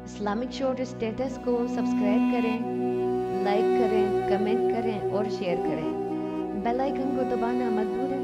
Islamic short status کو subscribe کریں، like کریں، کمنٹ کریں اور شیئر کریں۔ بیل آئیکن کو دبانا مت بھولیں۔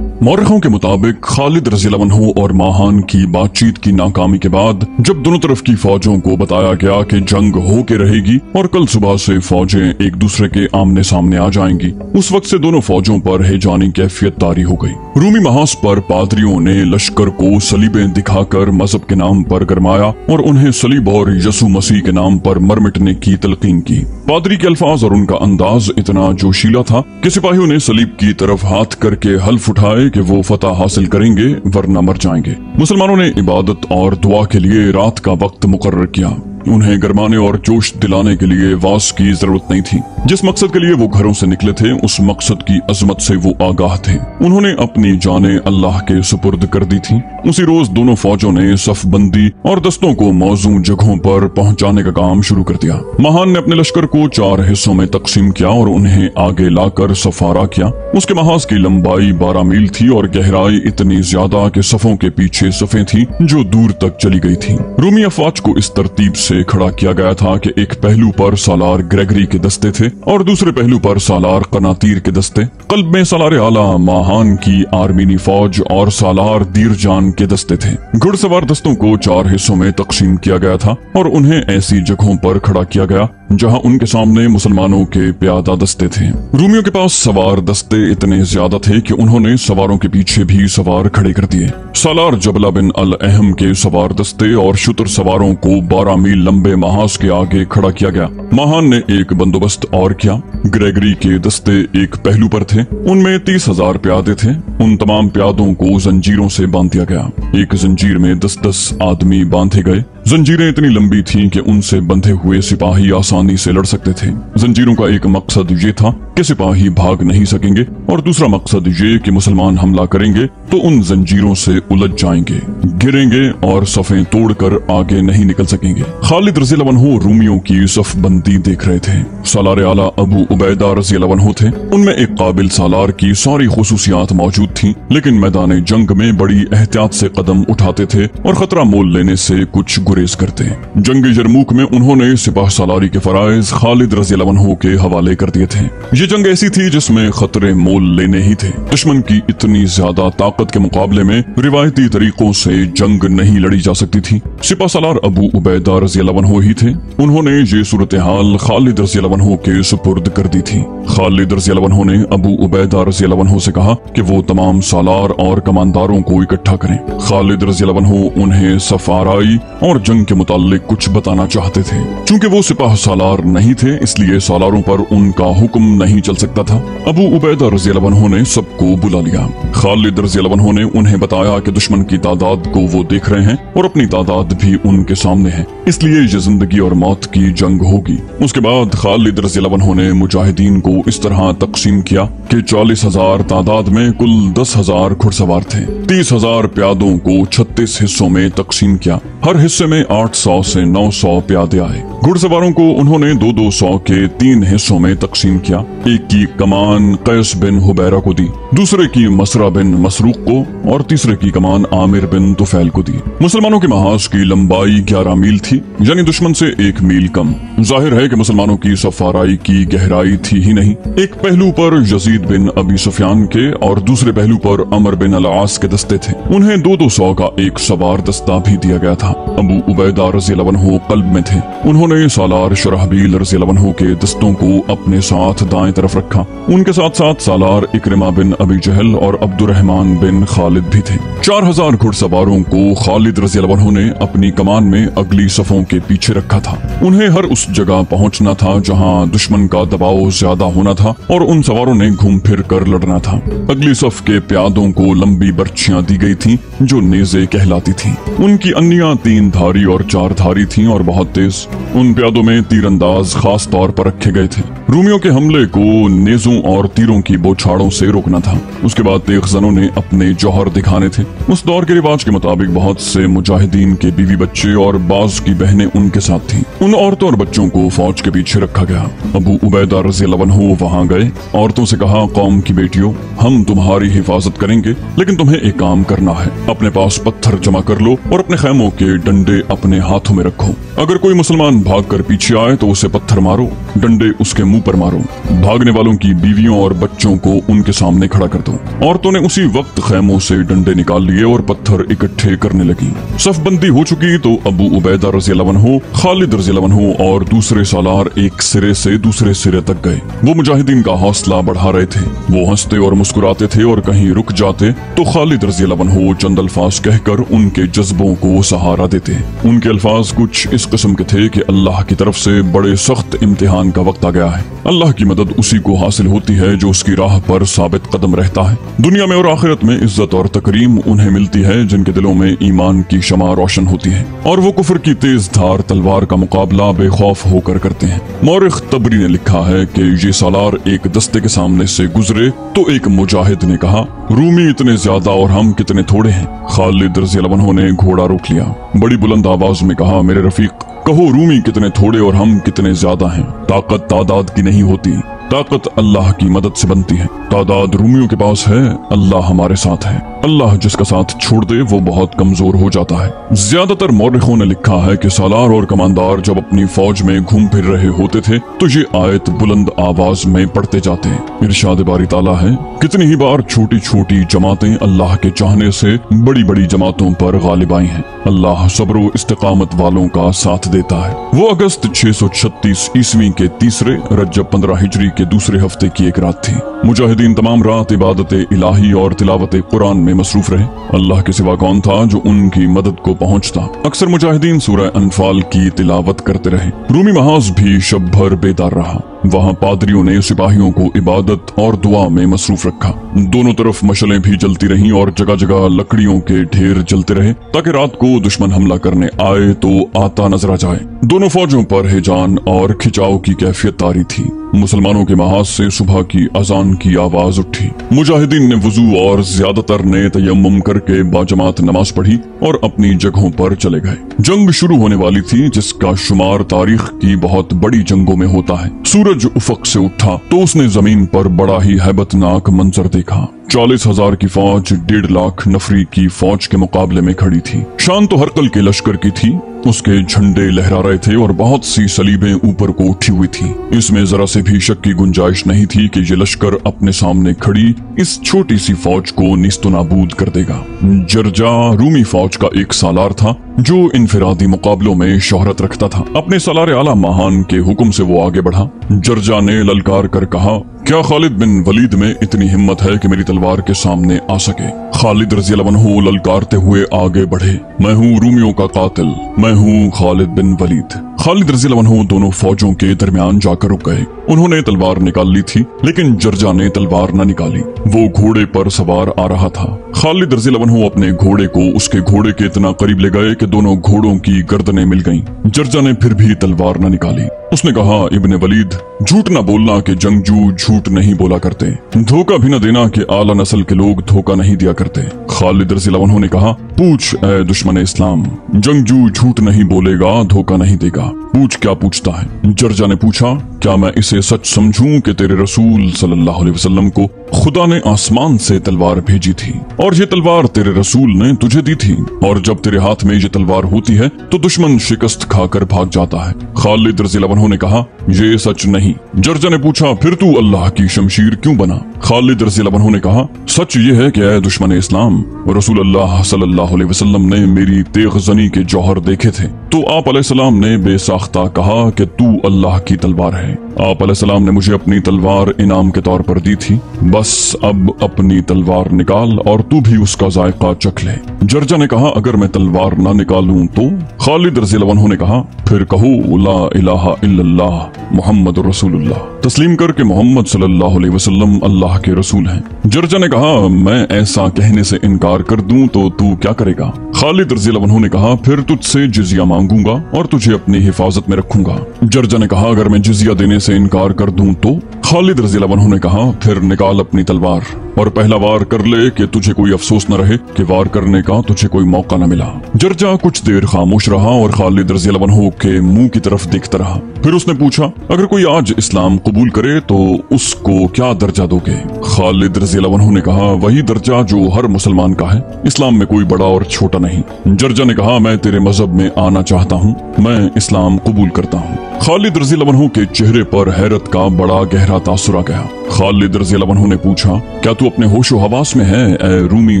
مورخوں کے مطابق خالد رضی اللہ عنہ اور ماہان کی بات چیت کی ناکامی کے بعد جب دونوں طرف کی فوجوں کو بتایا گیا کہ جنگ ہو کے رہے گی اور کل صبح سے فوجیں ایک دوسرے کے آمنے سامنے آ جائیں گی، اس وقت سے دونوں فوجوں پر ہیجانی کیفیت طاری ہو گئی۔ رومی محاذ پر پادریوں نے لشکر کو صلیبیں دکھا کر مذہب کے نام پر گرمایا اور انہیں صلیب اور یسوع مسیح کے نام پر مر مٹنے کی تلقین کی۔ پادری کے الفاظ اور ان کا انداز اتنا جوشیلا تھا کہ سپاہیوں نے صلیب کی طرف ہاتھ کر کے حلف اٹھائے کہ وہ فتح حاصل کریں گے ورنہ مر جائیں گے۔ مسلمانوں نے عبادت اور دعا کے لیے رات کا وقت مقرر کیا۔ انہیں گرمانے اور جوش دلانے کے لیے واعظ کی ضرورت نہیں تھی۔ جس مقصد کے لیے وہ گھروں سے نکلے تھے اس مقصد کی عظمت سے وہ آگاہ تھے۔ انہوں نے اپنی جانیں اللہ کے سپرد کر دی تھی۔ اسی روز دونوں فوجوں نے صف بندی اور دستوں کو موزوں جگہوں پر پہنچانے کا کام شروع کر دیا۔ ماہان نے اپنے لشکر کو 4 حصوں میں تقسیم کیا اور انہیں آگے لا کر صفارہ کیا۔ اس کے محاذ کی لمبائی 12 میل تھی اور گہرائی اتنی زیادہ کہ صفوں کے پیچھے صفیں تھیں جو دور تک چلی گئی تھی۔ رومی افواج کو اس ترتیب سے کھڑا کیا گیا تھا کہ ایک پہلو پر سالار گریگری کے دستے تھے اور دوسرے پہلو پر سالار قناطیر کے دستے۔ قلب میں سالار اعلیٰ ماہان کی آرمینی فوج اور سالار دیر جان کے دستے تھے۔ گھڑ سوار دستوں کو 4 حصوں میں تقسیم کیا گیا تھا اور انہیں ایسی جگہوں پر کھڑا کیا گیا جہاں ان کے سامنے مسلمانوں کے پیادہ دستے تھے۔ رومیوں کے پاس سوار دستے اتنے زیادہ تھے کہ انہوں نے سواروں کے پیچھے بھی سوار کھڑے کر دیے۔ سالار جبلہ بن الاہم کے سوار دستے اور شتر سواروں کو 12 میل لمبے محاذ کے آگے کھڑا کیا گیا۔ ماہان نے ایک بندوبست اور کیا۔ گریگری کے دستے ایک پہلو پر تھے، ان میں 30,000 پیادے تھے۔ ان تمام پیادوں کو زنجیروں سے باندھ دیا گیا۔ ایک زنجیر میں 10 آدمی باندھے گئے۔ زنجیریں اتنی لمبی تھیں کہ ان سے بندھے ہوئے سپاہی آسانی سے لڑ سکتے تھے۔ زنجیروں کا ایک مقصد یہ تھا کہ سپاہی بھاگ نہیں سکیں گے اور دوسرا مقصد یہ کہ مسلمان حملہ کریں گے تو ان زنجیروں سے الجھ جائیں گے، گریں گے اور صفیں توڑ کر آگے نہیں نکل سکیں گے۔ خالد رضی اللہ عنہ رومیوں کی صف بندی دیکھ رہے تھے۔ سالار اعلیٰ ابو عبیدہ رضی اللہ عنہ تھے۔ ان میں ایک قابل سالار کی ساری خصوصیات موجود تھیں، لیکن میدان جنگ میں بڑی احتیاط سے قدم اٹھاتے تھے اور خطرہ مول لینے سے کچھ گریز کرتے۔ جنگ یرموک میں انہوں نے سپاہ سالاری کے فرائض خالد رضی اللہ عنہ کے حوالے کر دیے تھے۔ یہ جنگ ایسی تھی جس میں خطرے مول لینے ہی تھے۔ دشمن کی اتنی زیادہ طاقت کے مقابلے میں روایتی طریقوں سے جنگ نہیں لڑی جا سکتی تھی۔ سپاہ سالار ابو عبیدہ رضی اللہ عنہ ہی تھے۔ انہوں نے یہ صورتحال خالد رضی اللہ عنہ کے سپرد کر دی تھی۔ خالد رضی اللہ عنہ نے ابو عبیدہ رضی اللہ عنہ سے کہا کہ وہ تمام سالار اور کمانداروں کو اکٹھا کریں۔ خالد رضی اللہ عنہ انہیں صف آرائی اور جنگ کے متعلق کچھ بتانا چاہتے تھے۔ چونکہ وہ سپاہ سالار نہیں تھے اس لیے سالاروں پر ان کا حکم نہیں چل سکتا تھا۔ ابو عبیدہ رضی اللہ عنہ نے سب کو بلا لیا۔ خالد رضی اللہ عنہ نے انہیں بتایا کہ دشمن کی تعداد کو وہ دیکھ رہے ہیں اور اپنی تعداد بھی ان کے سامنے ہے، اس لیے یہ زندگی اور موت کی جنگ ہوگی۔ اس کے بعد خالد رضی اللہ عنہ نے مجاہدین کو اس طرح تقسیم کیا کہ 40,000 تعداد میں کل 10,000 گھڑ سوار تھے۔ 30,000 پیادوں کو 36 حصوں میں تقسیم کیا۔ ہر حصے میں 800 سے 900 پیادے آئے۔ گھڑ سواروں کو انہوں نے 200 کے 3 حصوں میں تقسیم کیا۔ ایک کی کمان قیس بن حبیرہ کو دی، دوسرے کی مسرہ بن مسروق کو اور تیسرے کی کمان عامر بن طفیل کو دی۔ مسلمانوں کے محاذ کی لمبائی 11 میل تھی، یعنی دشمن سے 1 میل کم۔ ظاہر ہے کہ مسلمانوں کی صف آرائی کی گہرائی تھی ہی نہیں۔ ایک پہلو پر یزید بن ابی سفیان کے اور دوسرے پہلو پر عمر بن العاص کے دستے تھے۔ انہیں 200 کا ایک سوار دستہ بھی دیا گیا تھا۔ ابو عبیدہ رضی اللہ عنہ قلب میں تھے۔ انہوں نے سالار شرحبیل رضی اللہ عنہ کے دستوں کو اپنے ساتھ دائیں طرف رکھا۔ ان کے ساتھ ساتھ سالار اکرمہ بن ابی جہل اور عبد الرحمن بن خالد بھی تھے۔ 4,000 گھڑ سواروں کو خالد رضی اللہ عنہ نے اپنی کمان میں اگلی صفوں کے پیچھے رکھا تھا۔ انہیں ہر اس جگہ پہنچنا تھا جہاں دشمن کا دباؤ زیادہ ہونا تھا اور ان سواروں نے گھوم پھر کر لڑنا تھا۔ اگلی صف کے پیادوں کو لمبی برچیاں دی گئی تھیں جو نیزے کہلاتی تھیں۔ ان کی انیاں 3 دھاری اور 4 دھاری تھیں اور بہت تیز۔ उन प्यादों में तीरंदाज खास तौर पर रखे गए थे। रूमियों के हमले को नेजों और तीरों की बौछारों से रोकना था। उसके बाद तेगजनों ने अपने जौहर दिखाने थे। उस दौर के रिवाज के मुताबिक बहुत से मुजाहिदीन के बीवी बच्चे और बाज की बहनें उनके साथ थीं। उन औरतों और बच्चों को फौज के पीछे रखा गया। अबू उबैदा रज़ियल्लाहु अन्हु वहां गए। औरतों से कहा, कौम की बेटियों, हम तुम्हारी हिफाजत करेंगे, लेकिन तुम्हें एक काम करना है। अपने पास पत्थर जमा कर लो और अपने खैमों के डंडे अपने हाथों में रखो। अगर कोई मुसलमान भागकर पीछे आए तो उसे पत्थर मारो, डंडे उसके मुंह पर मारो। भागने वालों की बीवियों और बच्चों को उनके सामने खड़ा कर दो। औरतों ने उसी वक्त खैमों से डंडे निकाल लिए और पत्थर इकट्ठे करने लगी। सफबंदी हो चुकी तो अबू उबैदा रज़ियल्लाहु अन्हु, खालिद रज़ियल्लाहु अन्हु और दूसरे सालार एक सिरे से दूसरे सिरे तक गए। वो मुजाहिदीन का हौसला बढ़ा रहे थे। वो हंसते और मुस्कुराते थे और कहीं रुक जाते तो खालिद रज़ियल्लाहु अन्हु चंद अल्फाज कहकर उनके जज्बों को सहारा देते। उनके अल्फाज कुछ इस किस्म के थे कि अल्लाह की तरफ से बड़े सख्त इम्तिहान का वक्त आ गया है। अल्लाह की मदद उसी को हासिल होती है जो उसकी राह पर साबित कदम रहता है। दुनिया में और आखिरत में इज्जत और तकरीम उन्हें मिलती है जिनके दिलों में ईमान की शमा रोशन होती है और वो कुफर की तेज धार तलवार का मुकाबला बेखौफ होकर करते हैं। मौरिख तबरी ने लिखा है कि ये सालार एक दस्ते के सामने से गुजरे तो एक मुजाहिद ने कहा, रूमी इतने ज्यादा और हम कितने थोड़े हैं। खालिद रज़ियल्लाहु अन्हु ने घोड़ा रोक लिया। बड़ी बुलंद आवाज में कहा, मेरे रफीक, कहो रूमी कितने थोड़े और हम कितने ज्यादा हैं। ताकत तादाद की नहीं होती, ताकत अल्लाह की मदद से बनती है। तादाद रूमियों के पास है, अल्लाह हमारे साथ है। अल्लाह जिसका साथ छोड़ दे वो बहुत कमजोर हो जाता है। ज्यादातर मौरिखों ने लिखा है कि सालार और कमांदार जब अपनी फौज में घूम फिर रहे होते थे तो ये आयत बुलंद आवाज में पढ़ते जाते। इरशाद बारी ताला है, कितनी ही बार छोटी छोटी जमातें अल्लाह के चाहने से बड़ी बड़ी जमातों पर गालिब आई हैं। अल्लाह सब्र व इस्तिकामत वालों का साथ देता है। वो अगस्त 636 ईस्वी के तीसरे रजब 15 हिजरी के दूसरे हफ्ते की एक रात थी। मुजाहिदीन तमाम रात इबादत इलाही और तिलावत कुरान में मसरूफ रहे। अल्लाह के सिवा कौन था जो उनकी मदद को पहुंचता। अक्सर मुजाहिदीन सूरह अनफाल की तिलावत करते रहे। रूमी महाज भी शब भर बेदार रहा। वहाँ पादरियों ने सिपाहियों को इबादत और दुआ में मसरूफ रखा। दोनों तरफ मशलें भी जलती रहीं और जगह जगह लकड़ियों के ढेर जलते रहे ताकि रात को दुश्मन हमला करने आए तो आता नजर आ जाए। दोनों फौजों पर हिजान और खिंचाव की कैफियत तारी थी। मुसलमानों के महाज से सुबह की अजान की आवाज उठी। मुजाहिदीन ने वुजू और ज्यादातर ने तयम्मुम करके बाजमात नमाज पढ़ी और अपनी जगहों पर चले गए। जंग शुरू होने वाली थी जिसका शुमार तारीख की बहुत बड़ी जंगों में होता है। सूरज उफक से उठा तो उसने जमीन पर बड़ा ही हैबतनाक मंजर देखा। 40,000 की फौज 1.5 लाख नफरी की फौज के मुकाबले में खड़ी थी। शान तो हरकल के लश्कर की थी। उसके झंडे लहरा रहे थे और बहुत सी सलीबें ऊपर को उठी हुई थी। इसमें जरा से भी शक की गुंजाइश नहीं थी कि ये लश्कर अपने सामने खड़ी इस छोटी सी फौज को निस्तो नाबूद कर देगा। जर्जा रूमी फौज का एक सालार था जो इनफिरादी मुकाबलों में शोहरत रखता था। अपने सालार आला महान के हुक्म से वो आगे बढ़ा। जर्जा ने ललकार कर कहा, क्या खालिद बिन वलीद में इतनी हिम्मत है कि मेरी तलवार के सामने आ सके? खालिद रज़ियल्लाहु अन्हु ललकारते हुए आगे बढ़े, मैं हूँ रूमियों का कातिल, मैं हूँ खालिद बिन वलीद। खालिद रज़ियल्लाहु अन्हु दोनों फौजों के दरमियान जाकर रुक गए। उन्होंने तलवार निकाल ली थी लेकिन जर्जा ने तलवार न निकाली। वो घोड़े पर सवार आ रहा था। खालिद रज़ियल्लाहु अन्हु अपने घोड़े को उसके घोड़े के इतना करीब ले गए कि दोनों घोड़ों की गर्दनें मिल गईं। जर्जा ने फिर भी तलवार न निकाली। उसने कहा, इब्ने वलीद, झूठ न बोलना कि जंगजू झूठ नहीं बोला करते। धोखा भी न देना कि आला नस्ल के लोग धोखा नहीं दिया करते। खालिद रज़ियल्लाहु अन्हु ने कहा, पूछ ए दुश्मन इस्लाम, जंगजू झूठ नहीं बोलेगा, धोखा नहीं देगा। पूछ क्या पूछता है? जर्जा ने पूछा, क्या मैं इसे सच समझूं कि तेरे रसूल सल्लल्लाहु अलैहि वसल्लम को खुदा ने आसमान से तलवार भेजी थी और ये तलवार तेरे रसूल ने तुझे दी थी, और जब तेरे हाथ में ये तलवार होती है तो दुश्मन शिकस्त खाकर भाग जाता है। खालिद रज़ियल्लाहु अन्हु ने कहा, ये सच नहीं। जर्जा ने पूछा, फिर तू अल्लाह की शमशीर क्यों बना? खालिद रज़ियल्लाहु अन्हु ने कहा, सच ये है कि ऐ दुश्मन इस्लाम, रसूल अल्लाह सल्लल्लाहु अलैहि वसल्लम ने मेरी तेगजनी के जौहर देखे थे तो आप अलैहिस्सलाम ने बेसाख्ता कहा कि तू अल्लाह की तलवार है। आप अलैहिस्सलाम ने मुझे अपनी तलवार इनाम के तौर पर दी थी। बस अब अपनी तलवार निकाल और तू भी उसका जायका चख ले। जर्जा ने कहा, अगर मैं तलवार ना निकालूं तो? खालिद रज़ियल्लाहु अन्हु ने कहा, फिर कहो ला इलाहा इल्लल्लाह मुहम्मदुर रसूलुल्लाह, तस्लीम करके मोहम्मद सल्लल्लाहु अलैहि वसल्लम अल्लाह के रसूल हैं। जर्जा ने कहा, मैं ऐसा कहने से इनकार कर दूं तो तू क्या करेगा? खालिद रज़ियल्लाहु अन्हु ने कहा, फिर तुझसे जिजिया मांगूंगा और तुझे अपनी हिफाजत में रखूंगा। जर्जा ने कहा, अगर मैं जिजिया देने से इनकार कर दूं तो? खालिद रज़ियल्लाहु अन्हु ने कहा, फिर निकाल अपनी तलवार और पहला वार कर ले कि तुझे कोई अफसोस न रहे कि वार करने का तुझे कोई मौका न मिला। जर्जा कुछ देर खामोश रहा और खालिद रज़ियल्लाहु अन्हु के मुंह की तरफ देखता रहा। फिर उसने पूछा, अगर कोई आज इस्लाम कबूल करे तो उसको क्या दर्जा दोगे? खालिद रज़ियल्लाहु अन्हु ने कहा, वही दर्जा जो हर मुसलमान का है। इस्लाम में कोई बड़ा और छोटा नहीं। जर्जा ने कहा, मैं तेरे मजहब में आना चाहता हूँ, मैं इस्लाम कबूल करता हूँ। खालिद रज़ियल्लाहु अन्हु के चेहरे पर हैरत का बड़ा गहरा तासुर आ गया। खालिद रज़ियल्लाहु अन्हु ने पूछा, क्या तू अपने होशो हवास में है ए रूमी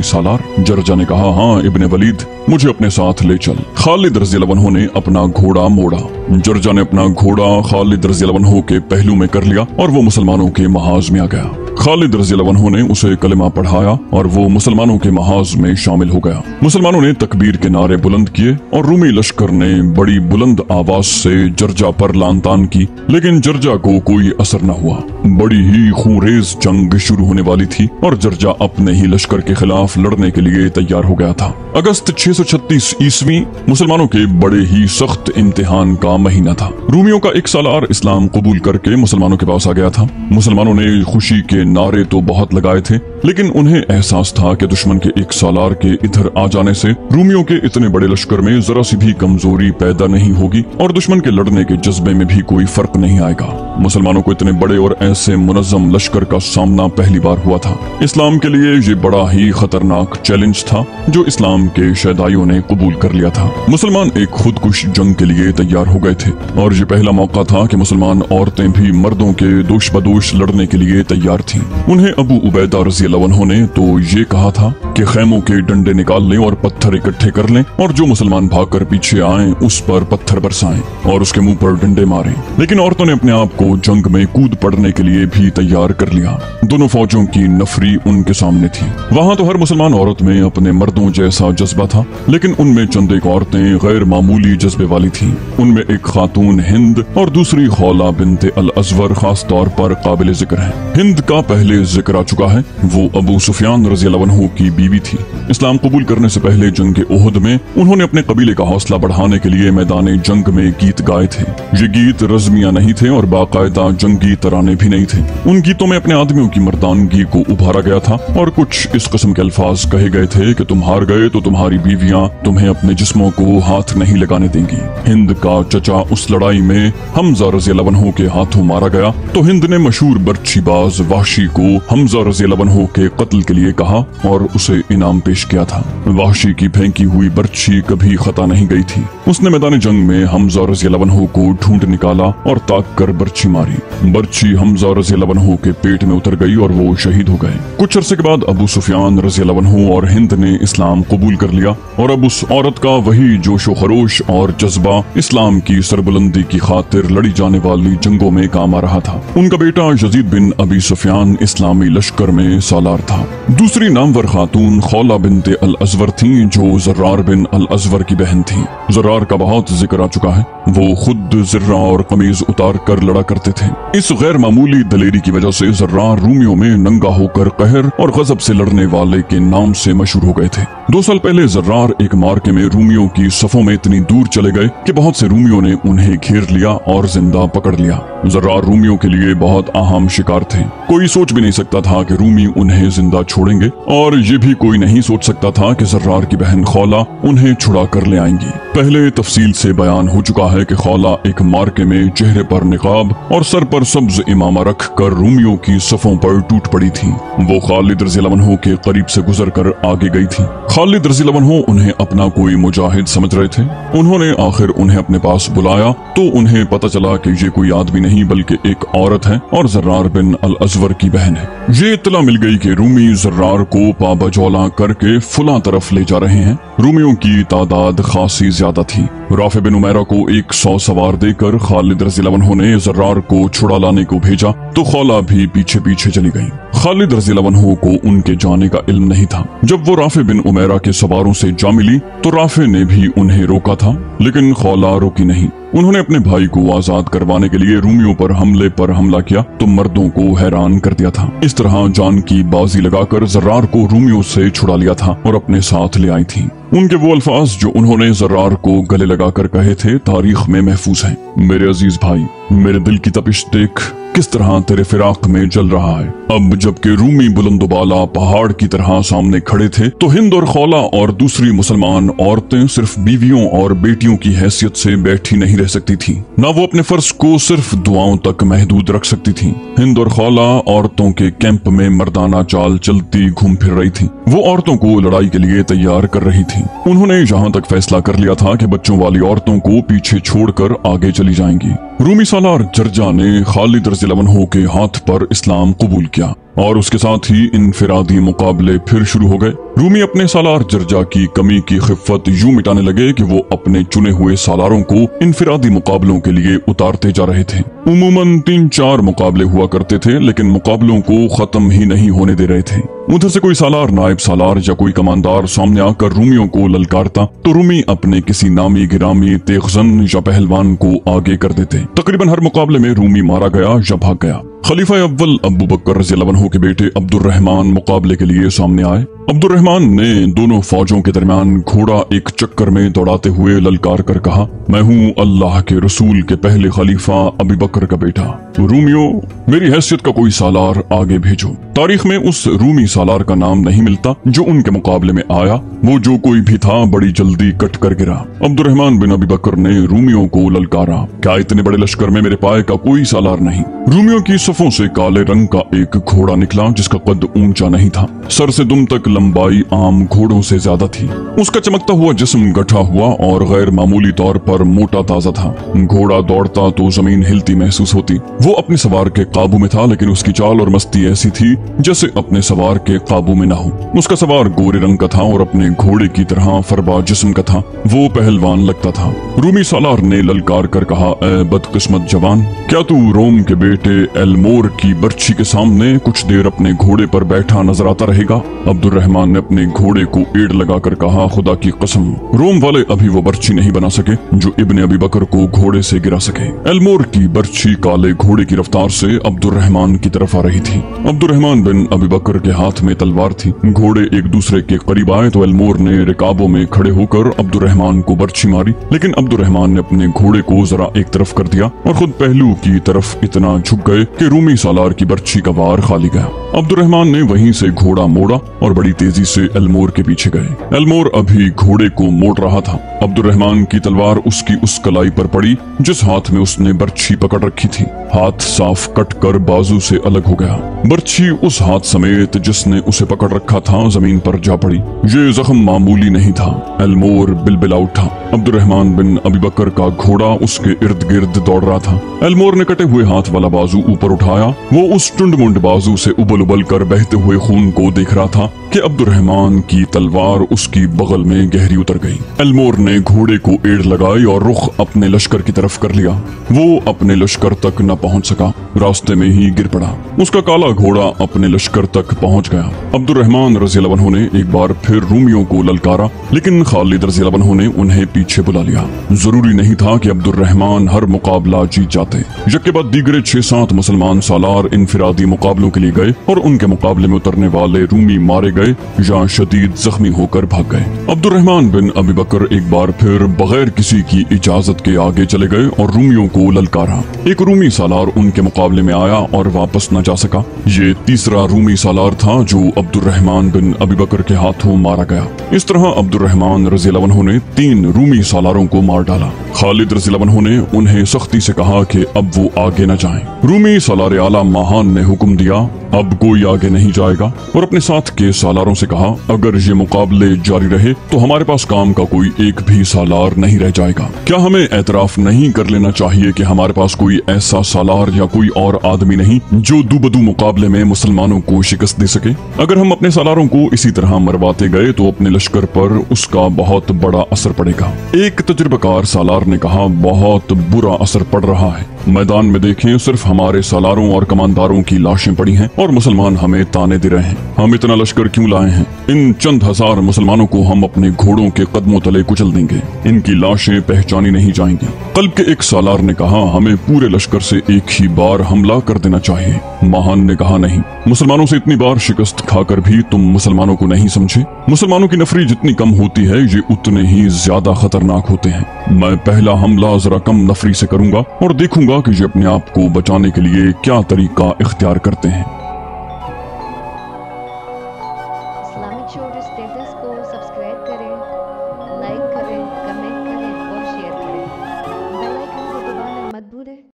सालार? जर्जा ने कहा, हाँ इब्ने वलीद, मुझे अपने साथ ले चल। खालिद रज़ियल्लाहु अन्हु ने अपना घोड़ा मोड़ा। जर्जा ने अपना घोड़ा खालिद रज़ियल्लाहु अन्हु के पहलू में कर लिया और वो मुसलमानों के महाज में आ गया। खालिद रज़ियल्लाहु अन्हु ने उसे कलिमा पढ़ाया और वो मुसलमानों के महाज में शामिल हो गया। मुसलमानों ने तकबीर के नारे बुलंद किए और रूमी लश्कर ने बड़ी बुलंद आवाज से जर्जा पर लान तान की, लेकिन जर्जा को कोई असर न हुआ। बड़ी ही खूंरेज जंग शुरू होने वाली थी और जर्जा अपने ही लश्कर के खिलाफ लड़ने के लिए तैयार हो गया था। अगस्त 636 ईस्वी मुसलमानों के बड़े ही सख्त इम्तिहान का महीना था। रूमियों का एक सालार इस्लाम कबूल करके मुसलमानों के पास आ गया था। मुसलमानों ने खुशी के नारे तो बहुत लगाए थे, लेकिन उन्हें एहसास था कि दुश्मन के एक सालार के इधर आ जाने से रूमियों के इतने बड़े लश्कर में जरा सी भी कमजोरी पैदा नहीं होगी और दुश्मन के लड़ने के जज्बे में भी कोई फर्क नहीं आएगा। मुसलमानों को इतने बड़े और ऐसे मुनज़्ज़म लश्कर का सामना पहली बार हुआ था। इस्लाम के लिए ये बड़ा ही खतरनाक चैलेंज था जो इस्लाम के शहदाइयों ने कबूल कर लिया था। मुसलमान एक खुदकुश जंग के लिए तैयार हो गए थे और ये पहला मौका था कि मुसलमान औरतें भी मर्दों के दोष बदोश लड़ने के लिए तैयार थीं। उन्हें अबू उबैदा रज़ियल्लाहु अन्हु ने तो ये कहा था कि खैमों के डंडे निकाल लें और पत्थर इकट्ठे कर लें और जो मुसलमान भागकर पीछे आएं उस पर पत्थर बरसाएं और उसके मुंह पर डंडे मारें। लेकिन औरतों ने अपने आप को जंग में कूद पड़ने के लिए भी तैयार कर लिया। दोनों फौजों की नफरी उनके सामने थी। वहाँ तो हर मुसलमान औरत में अपने मर्दों जैसा जज्बा था, लेकिन उनमें चंद एक औरतें गैर मामूली जज्बे वाली थीं। उनमें एक खातून हिंद और दूसरी खौला बिन्ते अल अज़वर खास तौर पर काबिल जिक्र है। हिंद का पहले जिक्र आ चुका है। वो अबू सुफियान रज़ियल्लाहु अन्हु की बीवी थी। इस्लाम कबूल करने से पहले जंग उहुद में उन्होंने अपने कबीले का हौसला बढ़ाने के लिए मैदान जंग में गीत गाए थे। ये गीत रज़मिया नहीं थे और बाकायदा जंगी तराने भी नहीं थे। उन गीतों में अपने आदमियों की मर्दानगी को उभारा गया था और कुछ इस किस्म के अल्फाज कहे गए थे कि तुम हार गए तो तुम्हारी बीवियां तुम्हें अपने जिस्मों को हाथ नहीं लगाने देंगी। हिंद का चचा उस लड़ाई में हमजा रज़ियल्लाहु अन्हु के हाथों मारा गया तो हिंद ने मशहूर बर्छीबाज वाहशी को हमजा रज़ियल्लाहु अन्हु के कत्ल के लिए कहा और उसे इनाम पेश किया था। वाहशी की फेंकी हुई बर्छी कभी खता नहीं गई थी। उसने मैदान जंग में हमजा रज़ियल्लाहु अन्हु को ढूंढ निकाला और ताक कर बर्छी मारी। बर्छी हमजा रज़ियल्लाहु अन्हु के पेट में उतर गई और वो शहीद हो गए। कुछ अरसे के बाद अबू सुफियान रज़ियल्लाहु अन्हु और हिंद ने इस्लाम कबूल कर लिया और अब उस औरत का वही जोशो खरोश और जज्बा इस्लाम की सरबुलंदी की खातिर लड़ी जाने वाली जंगों में काम आ रहा था। उनका बेटा यजीद बिन अबी सुफियान इस्लामी लश्कर में सालार था। दूसरी नामवर खातून खौला बिन्ते अल अज़वर थीं जो ज़र्रार बिन अल अज़वर की बहन थीं। ज़र्रार का बहुत जिक्र आ चुका है। वो खुद ज़र्रा और कमीज उतार कर लड़ा करते थे। इस गैर मामूली दलेरी की वजह से ज़र्रार रूमियों में नंगा होकर कहर और गजब से लड़ने वाले के नाम से मशहूर हो गए थे। 2 साल पहले ज़र्रार एक मार्के में रूमियों की सफों में इतनी दूर चले गए कि बहुत से रूमियों ने उन्हें घेर लिया और जिंदा पकड़ लिया। ज़र्रार रूमियों के लिए बहुत अहम शिकार थे। कोई सोच भी नहीं सकता था कि रूमी उन्हें जिंदा छोड़ेंगे और ये भी कोई नहीं सोच सकता था कि ज़र्रार की बहन खौला उन्हें छुड़ा कर ले आएंगी। पहले तफसील से बयान हो चुका है कि खौला एक मार्के में चेहरे पर निकाब और सर पर सब्ज इमामा रख कर रूमियों की सफों पर टूट पड़ी थी। वो खालिद रज़ियल्लाहु अन्हु के करीब से गुजर कर आगे गई थी। खालिद रज़ियल्लाहु अन्हु उन्हें अपना कोई मुजाहिद समझ रहे थे। उन्होंने आखिर उन्हें अपने पास बुलाया तो उन्हें पता चला कि ये कोई आदमी नहीं बल्कि एक औरत है और ज़र्रार बिन अल अज़वर की बहन है। ये इत्तला मिल गई कि रूमी ज़र्रार को पाबजौला करके फुला तरफ ले जा रहे हैं। रूमियों की तादाद खासी ज्यादा थी। राफे बिन उमैरा को 100 सवार देकर खालिद रज़ियल्लाहु अन्हु ने ज़र्रार को छुड़ा लाने को भेजा तो खौला भी पीछे पीछे चली गई। खालिद रज़ियल्लाहु अन्हु को उनके जाने का इल्म नहीं था। जब वो राफे बिन उमैरा के सवारों से जा मिली तो राफे ने भी उन्हें रोका था, लेकिन खौला रोकी नहीं। उन्होंने अपने भाई को आजाद करवाने के लिए रूमियों पर हमला किया तो मर्दों को हैरान कर दिया था। इस तरह जान की बाजी लगाकर ज़र्रार को रूमियों से छुड़ा लिया था और अपने साथ ले आई थी। उनके वो अल्फाज जो उन्होंने जर्रार को गले लगाकर कहे थे तारीख में महफूज हैं। मेरे अजीज भाई, मेरे दिल की तपिश देख किस तरह तेरे फिराक में जल रहा है। अब जबकि रूमी बुलंदबाला पहाड़ की तरह सामने खड़े थे तो हिंद और खौला और दूसरी मुसलमान औरतें सिर्फ बीवियों और बेटियों की हैसियत से बैठी नहीं रह सकती थी, ना वो अपने फर्ज को सिर्फ दुआओं तक महदूद रख सकती थी। हिंद और खौला औरतों के कैंप में मर्दाना चाल चलती घूम फिर रही थी। वो औरतों को लड़ाई के लिए तैयार कर रही थी। उन्होंने यहाँ तक फैसला कर लिया था कि बच्चों वाली औरतों को पीछे छोड़कर आगे चली जाएंगी। रूमी सालार जर्जा ने खालिद रज़ियल्लाहु अन्हु के हाथ पर इस्लाम कबूल किया और उसके साथ ही इनफिरादी मुकाबले फिर शुरू हो गए। रूमी अपने सालार जर्जा की कमी की खिफ़त यूं मिटाने लगे कि वो अपने चुने हुए सालारों को इनफिरादी मुकाबलों के लिए उतारते जा रहे थे। उमूमन 3-4 मुकाबले हुआ करते थे, लेकिन मुकाबलों को खत्म ही नहीं होने दे रहे थे। उधर से कोई सालार, नायब सालार या कोई कमांडार सामने आकर रूमियों को ललकारता तो रूमी अपने किसी नामी गिरामी तेगजन या पहलवान को आगे कर देते। तकरीबन हर मुकाबले में रूमी मारा गया या भाग गया। खलीफा अव्वल अबू बकर रज़ियल्लाहु अन्हु के बेटे अब्दुर्रहमान मुकाबले के लिए सामने आए। अब्दुर्रहमान ने दोनों फौजों के दरमियान घोड़ा एक चक्कर में दौड़ाते हुए ललकार कर कहा, मैं हूँ अल्लाह के रसूल के पहले खलीफा अबू बकर का बेटा। रूमियों, मेरी हैसियत का कोई सालार आगे भेजो। तारीख में उस रूमी सालार का नाम नहीं मिलता जो उनके मुकाबले में आया। वो जो कोई भी था बड़ी जल्दी कट कर गिरा। अब्दुर्रहमान बिन अबू बकर ने रूमियों को ललकारा, क्या इतने बड़े लश्कर में मेरे पाए का कोई सालार नहीं? रूमियों की सफों से काले रंग का एक घोड़ा निकला जिसका कद ऊंचा नहीं था, सर से दुम तक लंबाई आम घोड़ों से ज्यादा थी। उसका चमकता हुआ जिस्म गठा हुआ और गैर मामूली तौर पर मोटा ताजा था। घोड़ा दौड़ता तो जमीन हिलती महसूस होती। वो अपने सवार के काबू में था, लेकिन उसकी चाल और मस्ती ऐसी थी जैसे अपने सवार के काबू में न हो। उसका सवार गोरे रंग का था और अपने घोड़े की तरह फरबा जिस्म का था। वो पहलवान लगता था। रूमी सालार ने ललकार कर कहा, ए बदकिस्मत जवान, क्या तू रोम के बेटे एलमोर की बर्छी के सामने कुछ देर अपने घोड़े पर बैठा नजर आता रहेगा? अब्दुर्रहमान ने अपने घोड़े को एड़ लगाकर कहा, खुदा की कसम, रोम वाले अभी वो बर्छी नहीं बना सके जो इब्ने अबी बकर को घोड़े से गिरा सके। एलमोर की बर्छी काले घोड़े की रफ्तार से अब्दुर्रहमान की तरफ आ रही थी। अब्दुर्रहमान बिन अबी बकर के हाथ में तलवार थी। घोड़े एक दूसरे के करीब आए तो एलमोर ने रिकाबों में खड़े होकर अब्दुर्रहमान को बर्छी मारी, लेकिन अब्दुर्रहमान ने अपने घोड़े को जरा एक तरफ कर दिया और खुद पहलू की तरफ इतना झुक गए कि रूमी सालार की बर्छी का वार खाली गया। अब्दुर्रहमान ने वहीं से घोड़ा मोड़ा और बड़ी तेजी से एलमोर के पीछे गए। एलमोर अभी घोड़े को मोड़ रहा था। अब्दुर्रहमान की तलवार उसकी उस कलाई पर पड़ी जिस हाथ में उसने बर्छी पकड़ रखी थी। हाथ साफ कट कर बाजू से अलग हो गया। बर्छी उस हाथ समेत जिसने उसे पकड़ रखा था जमीन पर जा पड़ी। ये जख्म मामूली नहीं था। एलमोर बिलबिला उठा। अब्दुर्रहमान बिन अबी बकर का घोड़ा उसके इर्द गिर्द दौड़ रहा था। एलमोर ने कटे हुए हाथ वाला बाजू ऊपर उठाया। वो उस टुंड-मुंड बाजू से उबल उबल कर बहते हुए खून को देख रहा था कि अब्दुर्रहमान की तलवार उसकी बगल में गहरी उतर गई। एलमोर ने घोड़े को एड़ लगाई और रुख अपने लश्कर की तरफ कर लिया। वो अपने लश्कर तक न पहुंच सका, रास्ते में ही गिर पड़ा। उसका काला घोड़ा अपने लश्कर तक पहुंच गया। अब्दुर्रहमान रज़ियल्लाहु अन्हु ने एक बार फिर रूमियों को ललकारा, लेकिन खालिद रज़ियल्लाहु अन्हु ने उन्हें पीछे बुला लिया। जरूरी नहीं था कि अब्दुर्रहमान हर मुकाबला जीत जाते। यके बाद दीगरे 6-7 मुसलमान सालार इनफिरादी मुकाबलों के लिए गए और उनके मुकाबले में उतरने वाले रूमी मारे गए या शदीद जख्मी होकर भाग गए। अब्दुर्रहमान बिन अबी बकर एक बार फिर बगैर किसी की इजाजत के आगे चले गए और रूमियों को ललकारा। एक रूमी सालार उनके मुकाबले में आया और वापस न जा सका। ये तीसरा रूमी सालार था जो अब्दुर्रहमान बिन अबी बकर के हाथों मारा गया। इस तरह अब्दुर्रहमान रज़ियल्लाहु अन्हु ने 3 रूमी सालारों को मार डाला। खालिद रज़ियल्लाहु अन्हु ने उन्हें सख्ती से कहा कि अब वो आगे न जाएं। रूमी सालार आला महान ने हुक्म दिया, अब कोई आगे नहीं जाएगा, और अपने साथ के सालारों से कहा, अगर ये मुकाबले जारी रहे तो हमारे पास काम का कोई एक भी सालार नहीं रह जाएगा। क्या हमें एतराफ नहीं कर लेना चाहिए कि हमारे पास कोई ऐसा सालार या कोई और आदमी नहीं जो दूबदू मुकाबले में मुसलमानों को शिकस्त दे सके? अगर हम अपने सालारों को इसी तरह मरवाते गए तो अपने लश्कर पर उसका बहुत बड़ा असर पड़ेगा। एक तजुर्बेकार सालार ने कहा, बहुत बुरा असर पड़ रहा है। मैदान में देखें, सिर्फ हमारे सालारों और कमांडारों की लाशें पड़ी हैं और मुसलमान हमें ताने दे रहे हैं। हम इतना लश्कर क्यों लाए हैं? इन चंद हजार मुसलमानों को हम अपने घोड़ों के कदमों तले कुचल देंगे। इनकी लाशें पहचानी नहीं जाएंगी। कल्ब के एक सालार ने कहा, हमें पूरे लश्कर से एक ही बार हमला कर देना चाहिए। महान ने कहा, नहीं, मुसलमानों से इतनी बार शिकस्त खाकर भी तुम मुसलमानों को नहीं समझे। मुसलमानों की नफरी जितनी कम होती है, ये उतने ही ज्यादा खतरनाक होते हैं। मैं पहला हमला जरा कम नफरी से करूंगा और देखूंगा कि ये अपने आप को बचाने के लिए क्या तरीका इख्तियार करते हैं।